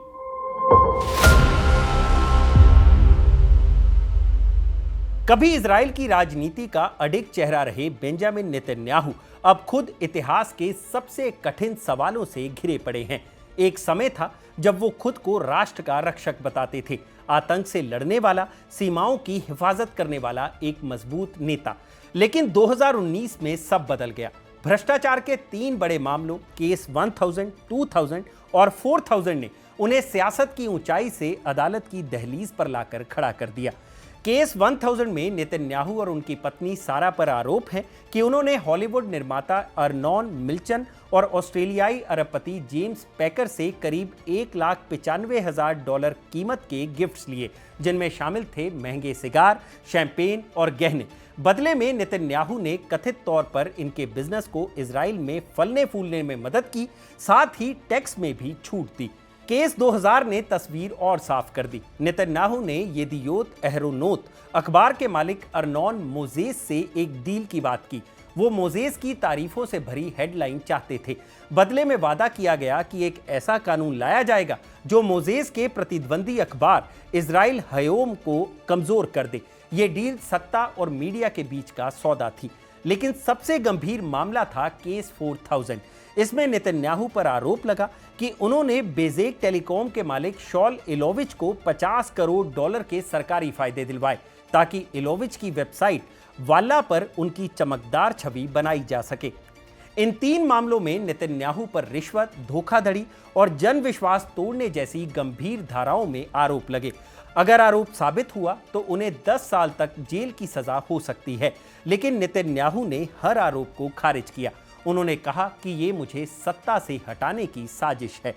कभी इजराइल की राजनीति का अडिग चेहरा रहे बेंजामिन नेतन्याहू अब खुद इतिहास के सबसे कठिन सवालों से घिरे पड़े हैं। एक समय था जब वो खुद को राष्ट्र का रक्षक बताते थे, आतंक से लड़ने वाला, सीमाओं की हिफाजत करने वाला एक मजबूत नेता। लेकिन 2019 में सब बदल गया। भ्रष्टाचार के 3 बड़े मामलों, केस 1000, 2000 और 4000 ने उन्हें सियासत की ऊंचाई से अदालत की दहलीज पर लाकर खड़ा कर दिया। केस 1000 में नेतन्याहू और उनकी पत्नी सारा पर आरोप है कि उन्होंने हॉलीवुड निर्माता अर्नॉन मिल्चन और ऑस्ट्रेलियाई अरबपति जेम्स पैकर से करीब $1,95,000 कीमत के गिफ्ट्स लिए, जिनमें शामिल थे महंगे सिगार, शैंपेन और गहने। बदले में नेतन्याहू ने कथित तौर पर इनके बिजनेस को इजराइल में फलने फूलने में मदद की, साथ ही टैक्स में भी छूट दी। केस 2000 ने तस्वीर और साफ कर दी। नेतन्याहू ने येदियोत अहरोनोत अखबार के मालिक अर्नॉन मोजेस से एक डील की बात की। वो मोजेस की तारीफों से भरी हेडलाइन चाहते थे। बदले में वादा किया गया कि एक ऐसा कानून लाया जाएगा जो मोजेस के प्रतिद्वंदी अखबार इजराइल हयोम को कमजोर कर दे। ये डील सत्ता और मीडिया के बीच का सौदा थी। लेकिन सबसे गंभीर मामला था केस 4000। इसमें नेतन्याहू पर आरोप लगा कि उन्होंने बेजेक टेलीकॉम के मालिक शॉल इलोविच को $50 करोड़ के सरकारी फायदे दिलवाए ताकि इलोविच की वेबसाइट वाल्ला पर उनकी चमकदार छवि बनाई जा सके। इन 3 मामलों में नेतन्याहू पर रिश्वत, धोखाधड़ी और जन विश्वास तोड़ने जैसी गंभीर धाराओं में आरोप लगे। अगर आरोप साबित हुआ तो उन्हें 10 साल तक जेल की सजा हो सकती है, लेकिन नेतन्याहू ने हर आरोप को खारिज किया। उन्होंने कहा कि ये मुझे सत्ता से हटाने की साजिश है।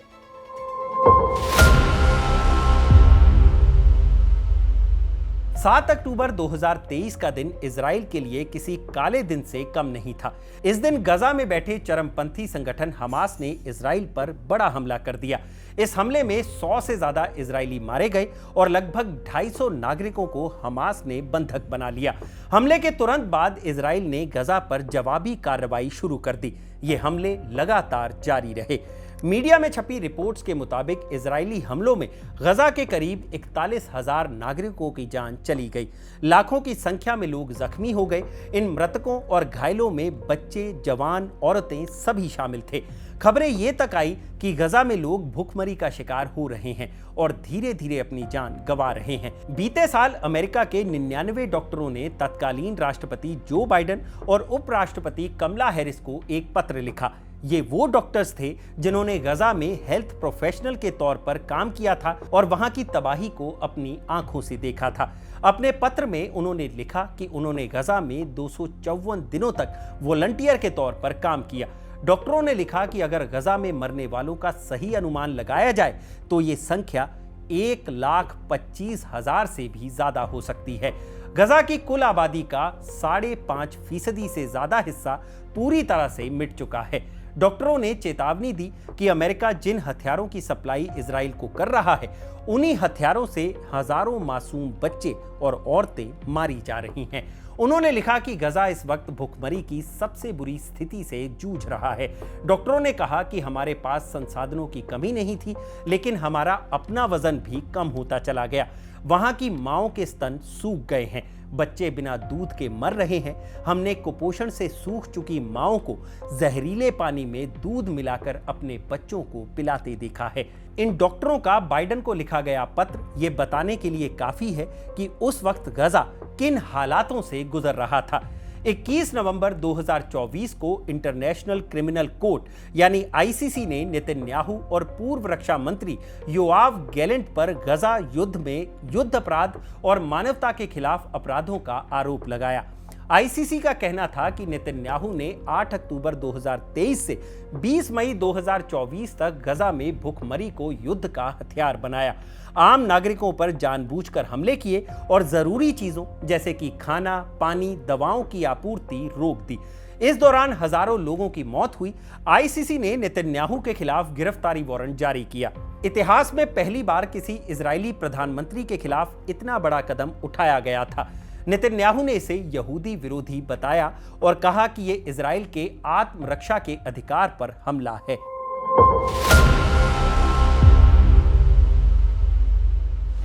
7 अक्टूबर 2023 का दिन इजराइल के लिए किसी काले दिन से कम नहीं था। इस दिन गजा में बैठे चरमपंथी संगठन हमास ने इजराइल पर बड़ा हमला कर दिया। इस हमले में 100 से ज्यादा इजरायली मारे गए और लगभग 250 नागरिकों को हमास ने बंधक बना लिया। हमले के तुरंत बाद इजराइल ने गजा पर जवाबी कार्रवाई शुरू कर दी। ये हमले लगातार जारी रहे। मीडिया में छपी रिपोर्ट्स के मुताबिक इजरायली हमलों में गजा के करीब 41,000 नागरिकों की जान चली गई। लाखों की संख्या में लोग जख्मी हो गए। इन मृतकों और घायलों में बच्चे, जवान, औरतें सभी शामिल थे। खबरें ये तक आई कि गजा में लोग भूखमरी का शिकार हो रहे हैं और धीरे धीरे अपनी जान गंवा रहे हैं। बीते साल अमेरिका के 99 डॉक्टरों ने तत्कालीन राष्ट्रपति जो बाइडेन और उपराष्ट्रपति कमला हैरिस को एक पत्र लिखा। ये वो डॉक्टर्स थे जिन्होंने गजा में हेल्थ प्रोफेशनल के तौर पर काम किया था और वहां की तबाही को अपनी आंखों से देखा था। अपने पत्र में उन्होंने लिखा कि उन्होंने गजा में 254 दिनों तक वॉलंटियर के तौर पर काम किया। डॉक्टरों ने लिखा कि अगर गजा में मरने वालों का सही अनुमान लगाया जाए तो ये संख्या 1,25,000 से भी ज्यादा हो सकती है। गजा की कुल आबादी का 5.5% से ज्यादा हिस्सा पूरी तरह से मिट चुका है। डॉक्टरों ने चेतावनी दी कि अमेरिका जिन हथियारों की सप्लाई इजराइल को कर रहा है, उन्हीं हथियारों से हजारों मासूम बच्चे और औरतें मारी जा रही हैं। उन्होंने लिखा कि गजा इस वक्त भूखमरी की सबसे बुरी स्थिति से जूझ रहा है। डॉक्टरों ने कहा कि हमारे पास संसाधनों की कमी नहीं थी, लेकिन हमारा अपना वजन भी कम होता चला गया। वहां की माओं के स्तन सूख गए हैं, बच्चे बिना दूध के मर रहे हैं। हमने कुपोषण से सूख चुकी माओं को जहरीले पानी में दूध मिलाकर अपने बच्चों को पिलाते देखा है। इन डॉक्टरों का बाइडेन को लिखा गया पत्र ये बताने के लिए काफी है कि उस वक्त गजा किन हालातों से गुजर रहा था। 21 नवंबर 2024 को इंटरनेशनल क्रिमिनल कोर्ट यानी आईसीसी ने नेतन्याहू और पूर्व रक्षा मंत्री योआव गैलेंट पर गजा युद्ध में युद्ध अपराध और मानवता के खिलाफ अपराधों का आरोप लगाया। आईसीसी का कहना था कि नेतन्याहू ने 8 अक्टूबर 2023 से 20 मई 2024 तक गजा में भूखमरी को युद्ध का हथियार बनाया, आम नागरिकों पर जानबूझकर हमले किए और जरूरी चीजों जैसे कि खाना, पानी, दवाओं की आपूर्ति रोक दी। इस दौरान हजारों लोगों की मौत हुई। आईसीसी ने नेतन्याहू के खिलाफ गिरफ्तारी वारंट जारी किया। इतिहास में पहली बार किसी इजरायली प्रधानमंत्री के खिलाफ इतना बड़ा कदम उठाया गया था। नेतन्याहू ने इसे यहूदी विरोधी बताया और कहा कि यह इजराइल के आत्मरक्षा के अधिकार पर हमला है।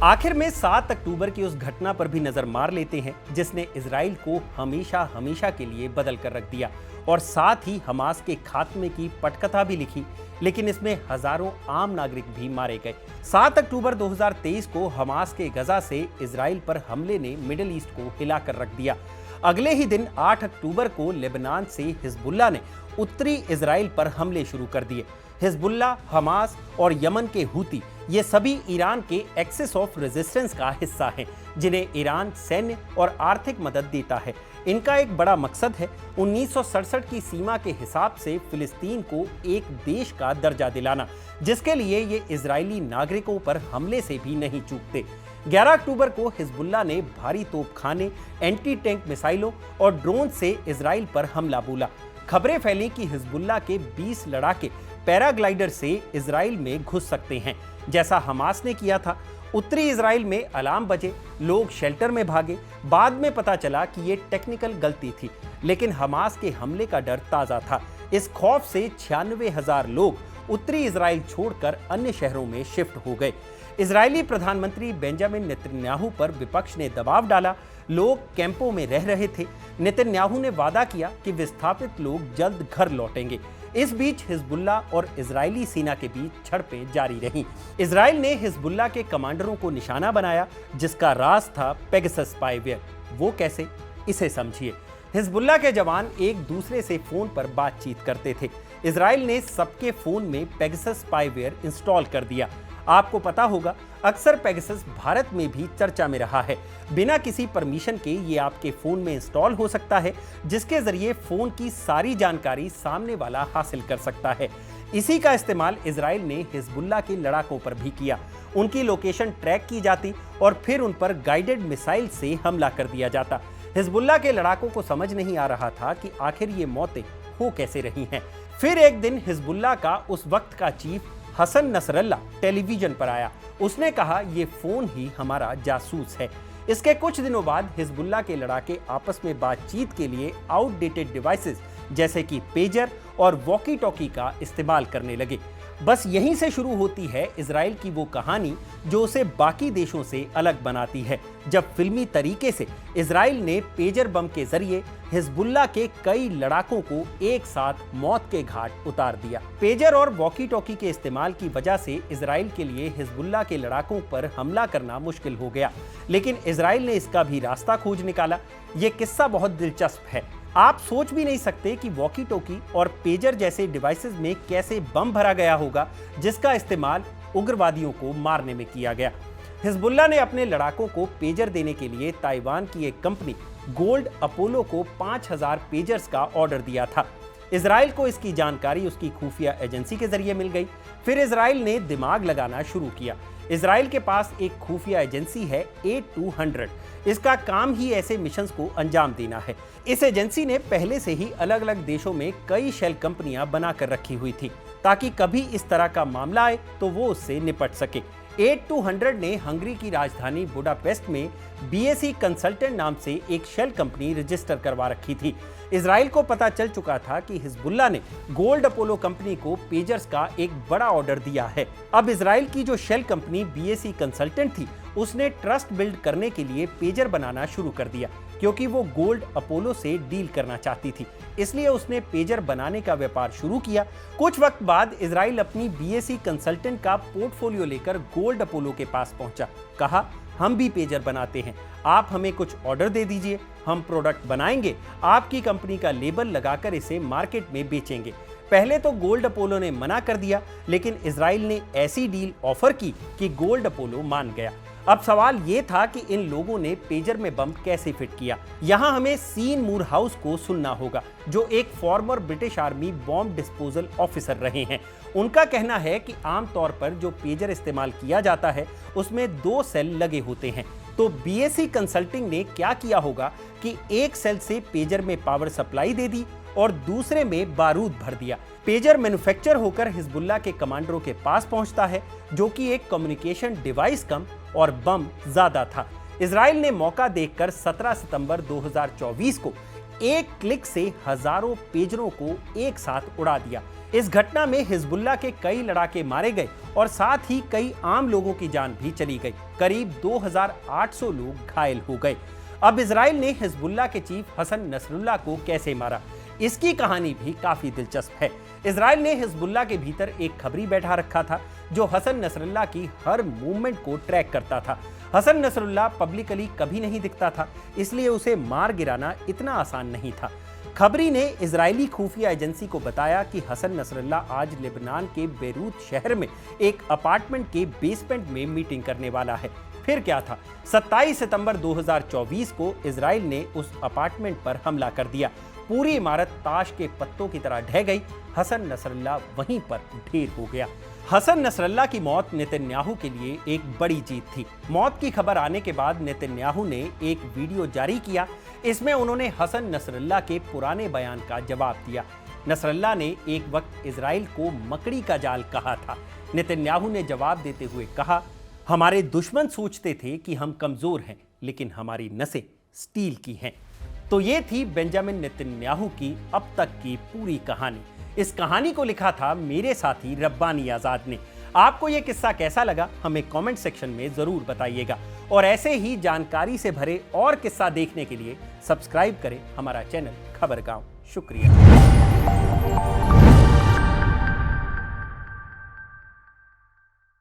आखिर में 7 अक्टूबर की उस घटना पर भी नजर मार लेते हैं जिसने इजराइल को हमेशा हमेशा के लिए बदल कर रख दिया और साथ ही हमास के खात्मे की पटकथा भी लिखी, लेकिन इसमें हजारों आम नागरिक भी मारे गए। 7 अक्टूबर 2023 को हमास के गजा से इजराइल पर हमले ने मिडिल ईस्ट को हिलाकर रख दिया। अगले ही दिन 8 अक्टूबर को लेबनान से हिजबुल्लाह ने उत्तरी इजराइल पर हमले शुरू कर दिए। हिजबुल्लाह, हमास और यमन के हूती ये सभी ईरान के एक्सिस ऑफ रेजिस्टेंस का हिस्सा हैं, जिन्हें ईरान सैन्य और आर्थिक मदद देता है। इनका एक बड़ा मकसद है 1967 की सीमा के हिसाब से फिलिस्तीन को एक देश का दर्जा दिलाना, जिसके लिए ये इजरायली नागरिकों पर हमले से भी नहीं चूकते। 11 अक्टूबर को हिजबुल्लाह ने भारी तोपखाने, एंटी टैंक मिसाइलों और ड्रोन से इजराइल पर हमला बोला। खबरें फैली कि हिजबुल्लाह के 20 लड़ाके पैराग्लाइडर से इजराइल में घुस सकते हैं, जैसा हमास ने किया था। उत्तरी इजराइल में अलार्म बजे, लोग शेल्टर में भागे। बाद में पता चला कि ये टेक्निकल गलती थी, लेकिन हमास के हमले का डर ताज़ा था। इस खौफ से 96,000 लोग उत्तरी इजराइल छोड़कर अन्य शहरों में शिफ्ट हो गए। इजरायली प्रधानमंत्री बेंजामिन नेतन्याहू पर विपक्ष ने दबाव डाला। लोग कैंपों में रह रहे थे, नेतन्याहू ने वादा किया कि विस्थापित लोग जल्द घर लौटेंगे। इस बीच हिजबुल्ला और इजरायली सेना के बीच झड़पें जारी रहीं। इजराइल ने हिजबुल्ला के कमांडरों को निशाना बनाया, जिसका राज था पेगासस स्पाईवेयर। वो कैसे, इसे समझिए। हिजबुल्ला के जवान एक दूसरे से फोन पर बातचीत करते थे। इजराइल ने सबके फोन में पेगासस स्पाईवेयर इंस्टॉल कर दिया। आपको पता होगा, अक्सर पेगासस भारत में भी चर्चा में रहा है। बिना किसी परमिशन के ये आपके फोन में इंस्टॉल हो सकता है, जिसके जरिए फोन की सारी जानकारी सामने वाला हासिल कर सकता है। इसी का इस्तेमाल इजराइल ने हिजबुल्ला के लड़ाकों पर भी किया। उनकी लोकेशन ट्रैक की जाती और फिर उन पर गाइडेड मिसाइल से हमला कर दिया जाता। हिजबुल्ला के लड़ाकों को समझ नहीं आ रहा था कि आखिर ये मौतें हो कैसे रही हैं। फिर एक दिन हिजबुल्ला का उस वक्त का चीफ हसन नसरल्ला टेलीविजन पर आया। उसने कहा, ये फोन ही हमारा जासूस है। इसके कुछ दिनों बाद हिजबुल्ला के लड़ाके आपस में बातचीत के लिए आउटडेटेड डिवाइसेस जैसे कि पेजर और वॉकी टॉकी का इस्तेमाल करने लगे। बस यहीं से शुरू होती है इजराइल की वो कहानी जो उसे बाकी देशों से अलग बनाती है, जब फिल्मी तरीके से इजराइल ने पेजर बम के जरिए हिजबुल्ला के कई लड़ाकों को एक साथ मौत के घाट उतार दिया। पेजर और वॉकी टॉकी के इस्तेमाल की वजह से इजराइल के लिए हिजबुल्ला के लड़ाकों पर हमला करना मुश्किल हो गया, लेकिन इजराइल ने इसका भी रास्ता खोज निकाला। ये किस्सा बहुत दिलचस्प है। आप सोच भी नहीं सकते कि वॉकी टॉकी और पेजर जैसे डिवाइसेस में कैसे बम भरा गया होगा, जिसका इस्तेमाल उग्रवादियों को मारने में किया गया। हिजबुल्ला ने अपने लड़ाकों को पेजर देने के लिए ताइवान की एक कंपनी गोल्ड अपोलो को 5000 पेजर्स का ऑर्डर दिया था। इजराइल को इसकी जानकारी उसकी खुफिया एजेंसी के जरिए मिल गई। फिर इजराइल ने दिमाग लगाना शुरू किया। इजराइल के पास एक खुफिया एजेंसी है A200। इसका काम ही ऐसे मिशंस को अंजाम देना है। इस एजेंसी ने पहले से ही अलग अलग देशों में कई शेल कंपनियां बनाकर रखी हुई थी, ताकि कभी इस तरह का मामला आए तो वो उससे निपट सके। A200 ने हंगरी की राजधानी बुडापेस्ट में BAC कंसल्टेंट नाम से एक शेल कंपनी रजिस्टर करवा रखी थी। इजराइल को पता चल चुका था कि हिजबुल्ला ने गोल्ड अपोलो कंपनी को पेजर्स का एक बड़ा ऑर्डर दिया है। अब इजराइल की जो शेल कंपनी BAC कंसल्टेंट थी, उसने ट्रस्ट बिल्ड करने के लिए पेजर बनाना शुरू कर दिया, क्योंकि वो गोल्ड अपोलो से डील करना चाहती थी। इसलिए उसने पेजर बनाने का व्यापार शुरू किया। कुछ वक्त बाद इजराइल अपनी BAC कंसल्टेंट का पोर्टफोलियो लेकर गोल्ड अपोलो के पास पहुंचा। कहा, हम भी पेजर बनाते हैं, आप हमें कुछ ऑर्डर दे दीजिए, हम प्रोडक्ट बनाएंगे, आपकी कंपनी का लेबल लगाकर इसे मार्केट में बेचेंगे। पहले तो गोल्ड अपोलो ने मना कर दिया, लेकिन इजराइल ने ऐसी डील ऑफर की कि गोल्ड अपोलो मान गया। अब सवाल ये था कि इन लोगों ने पेजर में बम कैसे फिट किया। यहाँ हमें सीन मूरहाउस को सुनना होगा, जो एक farmer British army bomb disposal officer रहे हैं। उनका कहना है कि आमतौर पर जो पेजर इस्तेमाल किया जाता है, उसमें 2 सेल लगे होते हैं। तो BAC कंसल्टिंग ने क्या किया होगा कि एक सेल से पेजर में पावर सप्लाई दे दी और दूसरे में बारूद भर दिया। पेजर मैन्युफैक्चर होकर हिजबुल्ला के कमांडरों के पास पहुंचता है, जो कि एक कम्युनिकेशन डिवाइस कम और बम ज्यादा था। इजराइल ने मौका देखकर 17 सितंबर 2024 को एक क्लिक से हजारों पेजरों को एक साथ उड़ा दिया। इस घटना में हिजबुल्ला के कई लड़ाके मारे गए और साथ ही कई आम लोगों की जान भी चली गई। करीब 2800 लोग घायल हो गए। अब इजराइल ने हिजबुल्ला के चीफ हसन नसरुल्ला को कैसे मारा, इसकी कहानी भी काफी दिलचस्प है। इजराइल ने हिजबुल्ला के भीतर एक खबरी बैठा रखा था, जो हसन नसरुल्ला की हर मूवमेंट को ट्रैक करता था। हसन नसरुल्ला पब्लिकली कभी नहीं दिखता था, इसलिए उसे मार गिराना इतना आसान नहीं था। खबरी ने इजरायली खुफिया एजेंसी को बताया कि हसन नसरुल्ला आज लेबनान के बेरूत शहर में एक अपार्टमेंट के बेसमेंट में मीटिंग करने वाला है। फिर क्या था, 27 सितंबर 2024 को इजराइल ने उस अपार्टमेंट पर हमला कर दिया। पूरी इमारत ताश के पत्तों की तरह ढह गई। हसन नसरुल्ला वहीं पर ढेर हो गया। हसन नसरुल्ला की मौत नेतन्याहू के लिए एक बड़ी जीत थी। मौत की खबर आने के बाद नेतन्याहू ने एक वीडियो जारी किया। इसमें उन्होंने हसन नसरुल्ला के पुराने बयान का जवाब दिया। नसरुल्ला ने एक वक्त इजराइल को मकड़ी का जाल कहा था। नेतन्याहू ने जवाब देते हुए कहा, हमारे दुश्मन सोचते थे कि हम कमजोर हैं, लेकिन हमारी नसें स्टील की हैं। तो ये थी बेंजामिन नेतन्याहू की अब तक की पूरी कहानी। इस कहानी को लिखा था मेरे साथी रब्बानी आजाद ने। आपको यह किस्सा कैसा लगा, हमें कमेंट सेक्शन में जरूर बताइएगा। और ऐसे ही जानकारी से भरे और किस्सा देखने के लिए सब्सक्राइब करें हमारा चैनल खबरगांव। शुक्रिया।